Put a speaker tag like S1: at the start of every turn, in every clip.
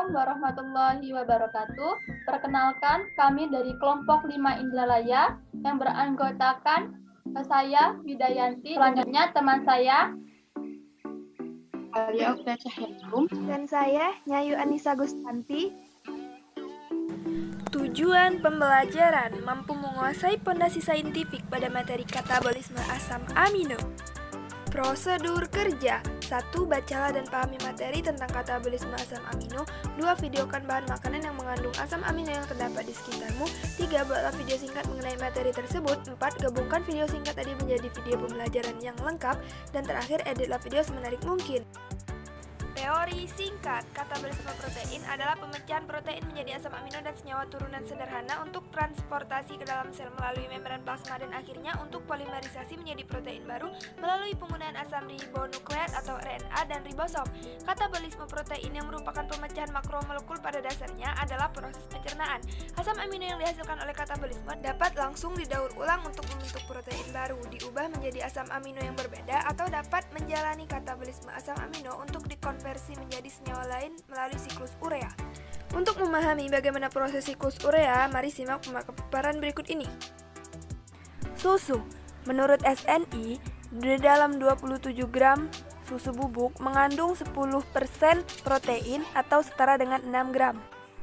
S1: warahmatullahi wabarakatuh. Perkenalkan, kami dari kelompok 5 Indralaya yang beranggotakan saya Widayanti, selanjutnya teman saya
S2: Alia Okta Cahyarum,
S3: dan saya Nyayu Anissa Gustanti.
S4: Tujuan pembelajaran mampu menguasai pondasi saintifik pada materi katabolisme asam amino. Prosedur kerja: 1. Bacalah dan pahami materi tentang katabolisme asam amino. 2. Videokan bahan makanan yang mengandung asam amino yang terdapat di sekitarmu. 3. Buatlah video singkat mengenai materi tersebut. 4. Gabungkan video singkat tadi menjadi video pembelajaran yang lengkap. Dan terakhir, editlah video semenarik mungkin. Teori singkat: katabolisme protein adalah pemecahan protein menjadi asam amino dan senyawa turunan sederhana untuk transportasi ke dalam sel melalui membran plasma dan akhirnya untuk polimerisasi menjadi protein baru melalui penggunaan asam ribonukleat atau RNA dan ribosom. Katabolisme protein yang merupakan pemecahan makromolekul pada dasarnya adalah proses pencernaan. Asam amino yang dihasilkan oleh katabolisme dapat langsung didaur ulang untuk membentuk protein baru, diubah menjadi asam amino yang berbeda, atau dapat menjalani katabolisme asam amino untuk dikonversi menjadi senyawa lain melalui siklus urea. Untuk memahami bagaimana proses siklus urea, mari simak pemaparan berikut ini. Susu. Menurut SNI, di dalam 27 gram susu bubuk mengandung 10% protein atau setara dengan 6 gram.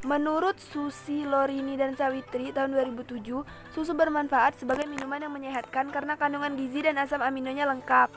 S4: Menurut Susi Lorini dan Sawitri tahun 2007, susu bermanfaat sebagai minuman yang menyehatkan karena kandungan gizi dan asam aminonya lengkap.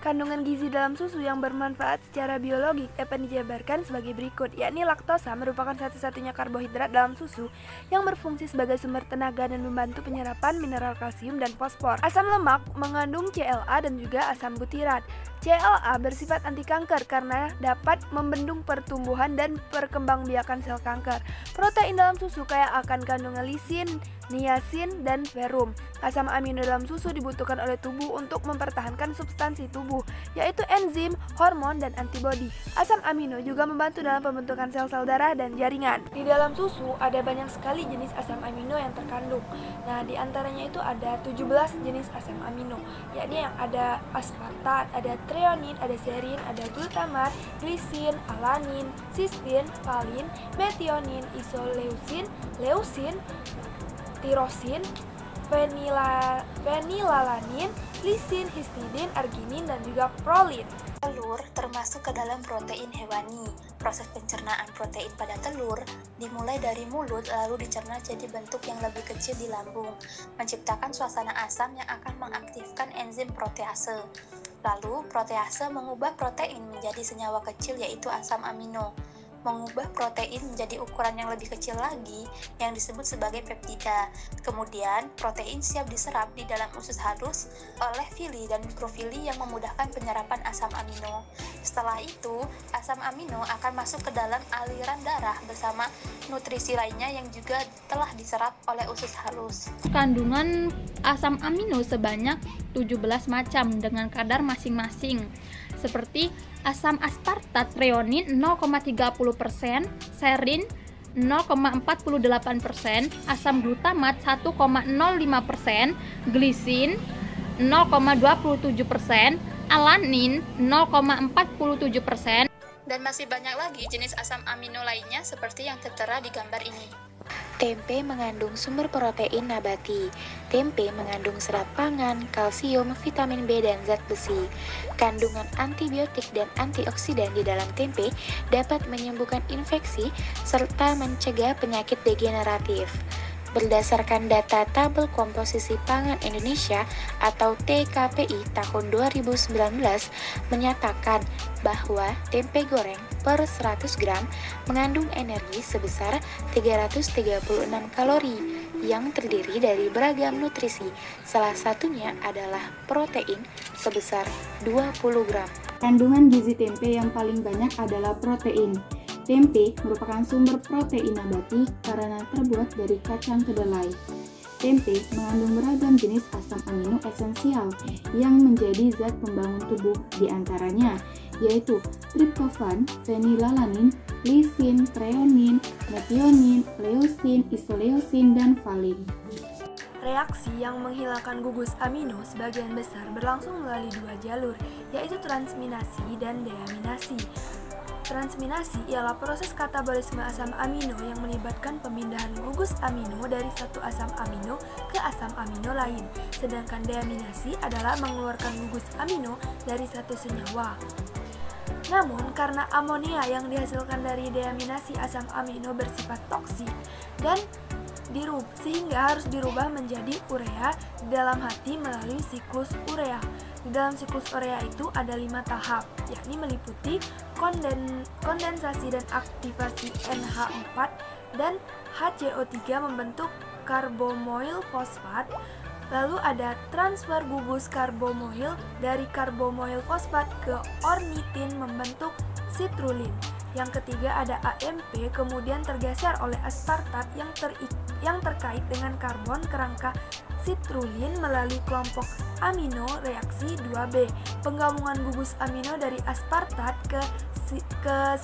S4: Kandungan gizi dalam susu yang bermanfaat secara biologik dapat dijabarkan sebagai berikut, yakni laktosa merupakan satu-satunya karbohidrat dalam susu yang berfungsi sebagai sumber tenaga dan membantu penyerapan mineral kalsium dan fosfor. Asam lemak mengandung CLA dan juga asam butirat. CLA bersifat anti kanker karena dapat membendung pertumbuhan dan perkembangbiakan sel kanker. Protein dalam susu kaya akan kandungan lisin, niacin, dan verum. Asam amino dalam susu dibutuhkan oleh tubuh untuk mempertahankan substansi tubuh, yaitu enzim, hormon, dan antibodi. Asam amino juga membantu dalam pembentukan sel-sel darah dan jaringan. Di dalam susu ada banyak sekali jenis asam amino yang terkandung. Nah, di antaranya itu ada 17 jenis asam amino, yakni yang ada aspartat, ada treonin, ada serin, ada glutamat, glisin, alanin, cysteine, valin, metionin, isoleucin, leucin, tirosin, fenilalanin, lisin, histidin, arginin, dan juga prolin.
S5: Telur termasuk ke dalam protein hewani. Proses pencernaan protein pada telur dimulai dari mulut lalu dicerna jadi bentuk yang lebih kecil di lambung, menciptakan suasana asam yang akan mengaktifkan enzim protease. Lalu protease mengubah protein menjadi senyawa kecil yaitu asam amino, mengubah protein menjadi ukuran yang lebih kecil lagi yang disebut sebagai peptida. Kemudian protein siap diserap di dalam usus halus oleh fili dan mikrofili yang memudahkan penyerapan asam amino. Setelah itu, asam amino akan masuk ke dalam aliran darah bersama nutrisi lainnya yang juga telah diserap oleh usus halus.
S1: kandungan asam amino sebanyak 17 macam dengan kadar masing-masing, seperti asam aspartat treonin 0,30%, serin 0,48%, asam glutamat 1,05%, glisin 0,27%, alanin 0,47%,
S5: Dan masih banyak lagi jenis asam amino lainnya seperti yang tertera di gambar ini.
S6: Tempe mengandung sumber protein nabati. Tempe mengandung serat pangan, kalsium, vitamin B, dan zat besi. Kandungan antibiotik dan antioksidan di dalam tempe dapat menyembuhkan infeksi serta mencegah penyakit degeneratif. Berdasarkan data Tabel Komposisi Pangan Indonesia atau TKPI tahun 2019 menyatakan bahwa tempe goreng per 100 gram mengandung energi sebesar 336 kalori yang terdiri dari beragam nutrisi. Salah satunya adalah protein sebesar 20 gram.
S7: Kandungan gizi tempe yang paling banyak adalah protein. Tempe merupakan sumber protein nabati karena terbuat dari kacang kedelai. Tempe mengandung beragam jenis asam amino esensial yang menjadi zat pembangun tubuh, diantaranya yaitu triptofan, fenilalanin, lisin, treonin, metionin, leucin, isoleucin, dan valin.
S4: Reaksi yang menghilangkan gugus amino sebagian besar berlangsung melalui dua jalur, yaitu transminasi dan deaminasi. Transminasi ialah proses katabolisme asam amino yang melibatkan pemindahan gugus amino dari satu asam amino ke asam amino lain. Sedangkan deaminasi adalah mengeluarkan gugus amino dari satu senyawa. Namun, karena amonia yang dihasilkan dari deaminasi asam amino bersifat toksik dan sehingga harus dirubah menjadi urea di dalam hati melalui siklus urea. Di dalam siklus urea itu ada 5 tahap, yakni meliputi kondensasi dan aktivasi NH4 dan HCO3 membentuk karbomoil fosfat. Lalu ada transfer gugus karbomoil dari karbomoil fosfat ke ornitin membentuk citrulline. Yang ketiga ada AMP kemudian tergeser oleh aspartat yang terkait dengan karbon kerangka citrulline melalui kelompok amino reaksi 2B. Penggabungan gugus amino dari aspartat ke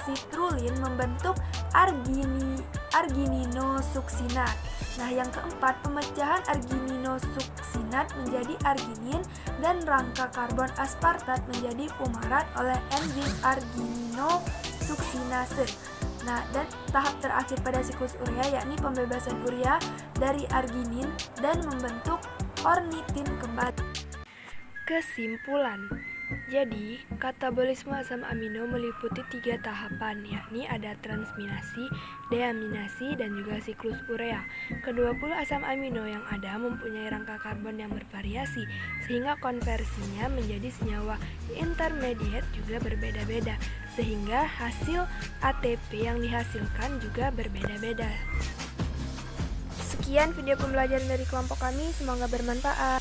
S4: citrulline membentuk argininosuksinat. Nah, yang keempat, pemecahan argininosuksinat menjadi arginin dan rangka karbon aspartat menjadi fumarat oleh enzim argininosuksinase. Nah, dan tahap terakhir pada siklus urea yakni pembebasan urea dari arginin dan membentuk ornitin kembali. Kesimpulan. Jadi, katabolisme asam amino meliputi 3 tahapan, yakni ada transminasi, deaminasi, dan juga siklus urea. Ke-20 asam amino yang ada mempunyai rangka karbon yang bervariasi, sehingga konversinya menjadi senyawa intermediate juga berbeda-beda, sehingga hasil ATP yang dihasilkan juga berbeda-beda. Sekian video pembelajaran dari kelompok kami, semoga bermanfaat.